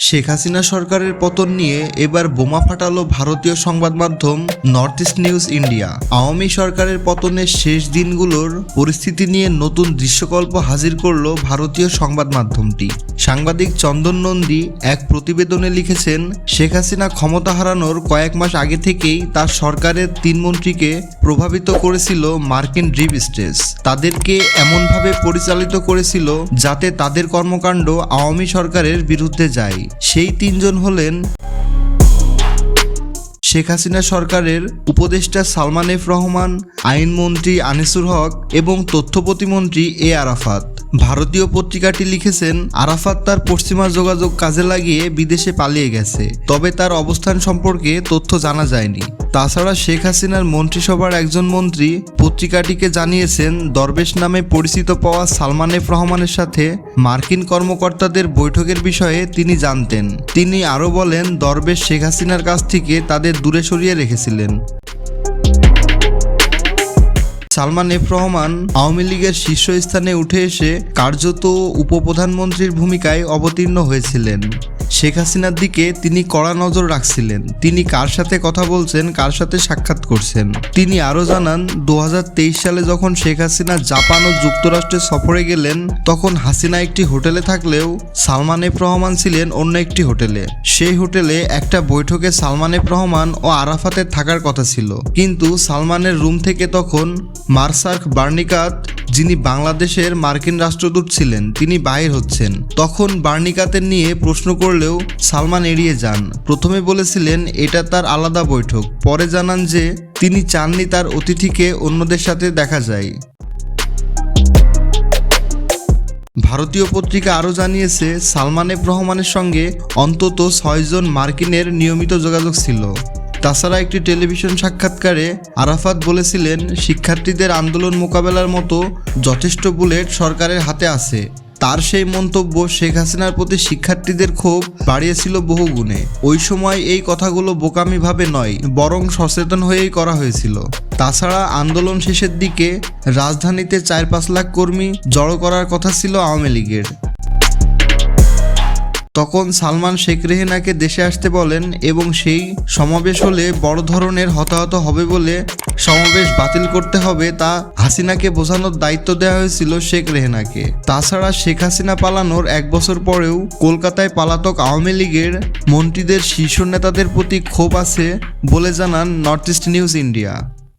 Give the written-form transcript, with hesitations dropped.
শেখ হাসিনা সরকারের পতন নিয়ে এবার বোমা ফাটালো ভারতীয় সংবাদ মাধ্যম north east news India. Awami সরকারের পতনের শেষ দিনগুলোর পরিস্থিতি নিয়ে নতুন দৃশ্যকল্প হাজির করল ভারতীয় সংবাদ মাধ্যমটি। সাংবাদিক চন্দন নন্দী এক প্রতিবেদনে লিখেছেন, শেখ হাসিনা ক্ষমতা হারানোর কয়েক মাস আগে থেকেই তার সরকারের ৩ মন্ত্রীকে প্রভাবিত করেছিল মার্কিন ডিপ স্টেট। তাদেরকে এমনভাবে পরিচালিত করেছিল যাতে তাদের কর্মকাণ্ড আওয়ামী সরকারের বিরুদ্ধে যায়। সেই ৩ জন হলেন শেখ হাসিনা সরকারের উপদেষ্টা সালমান এফ রহমান, আইনমন্ত্রী আনিসুল হক এবং তথ্য প্রতিমন্ত্রী এ আরাফাত। ভারতীয় পত্রিকাটি লিখেছেন, আরাফাত তার পশ্চিমা যোগাযোগ কাজে লাগিয়ে বিদেশে পালিয়ে গেছে, তবে তার অবস্থান সম্পর্কে তথ্য জানা যায়নি। তাছাড়া শেখ হাসিনার মন্ত্রিসভার একজন মন্ত্রী পত্রিকাটিকে জানিয়েছেন, দরবেশ নামে পরিচিত পাওয়া সালমান এফ রহমানের সাথে মার্কিন কর্মকর্তাদের বৈঠকের বিষয়ে তিনি জানতেন। তিনি আরও বলেন, দরবেশ শেখ হাসিনার কাছ থেকে তাদের দূরে সরিয়ে রেখেছিলেন। সালমান এফ রহমান আওয়ামী লীগের শীর্ষস্থানে উঠে এসে কার্যত উপপ্রধানমন্ত্রীর ভূমিকায় অবতীর্ণ হয়েছিলেন। শেখ হাসিনার দিকে তিনি কড়া নজর রাখছিলেন। তিনি কার সাথে কথা বলছেন, কার সাথে সাক্ষাৎ করছেন। তিনি আরও জানান, 2023 সালে যখন শেখ হাসিনা জাপান ও যুক্তরাষ্ট্রে সফরে গেলেন, তখন হাসিনা একটি হোটেলে থাকলেও সালমান এফ রহমান ছিলেন অন্য একটি হোটেলে। সেই হোটেলে একটা বৈঠকে সালমান এফ রহমান ও আরাফাতের থাকার কথা ছিল, কিন্তু সালমানের রুম থেকে তখন মারসার্ক বার্নিকাত, যিনি বাংলাদেশের মার্কিন রাষ্ট্রদূত ছিলেন, তিনি বাহির হচ্ছেন। তখন বার্নিকাতের নিয়ে প্রশ্ন করলেও সালমান এড়িয়ে যান। প্রথমে বলেছিলেন এটা তার আলাদা বৈঠক, পরে জানান যে তিনি চাননি তার অতিথিকে অন্যদের সাথে দেখা যায়। ভারতীয় পত্রিকা আরও জানিয়েছে, সালমান এফ রহমানের সঙ্গে অন্তত 6 জন মার্কিনের নিয়মিত যোগাযোগ ছিল। তাছাড়া একটি টেলিভিশন সাক্ষাৎকারে আরাফাত বলেছিলেন, শিক্ষার্থীদের আন্দোলন মোকাবেলার মতো যথেষ্ট বুলেট সরকারের হাতে আছে। তার সেই মন্তব্য শেখ হাসিনার প্রতি শিক্ষার্থীদের ক্ষোভ বাড়িয়েছিল বহু গুণে। ওই সময় এই কথাগুলো বোকামিভাবে নয়, বরং সচেতন হয়েই করা হয়েছিল। তাছাড়া আন্দোলন শেষের দিকে রাজধানীতে 4-5 লাখ কর্মী জড়ো করার কথা ছিল আওয়ামী লীগের। তখন সালমান শেখ রেহেনাকে দেশে আসতে বলেন এবং সেই সমাবেশ হলে বড় ধরনের হতাহত হবে বলে সমাবেশ বাতিল করতে হবে তা হাসিনাকে বোঝানোর দায়িত্ব দেওয়া হয়েছিল শেখ রেহেনাকে। তাছাড়া শেখ হাসিনা পালানোর 1 বছর পরেও কলকাতায় পলাতক আওয়ামী লীগের মন্ত্রীদের শীর্ষ নেতাদের প্রতি ক্ষোভ আছে বলে জানান নর্থ ইস্ট নিউজ ইন্ডিয়া।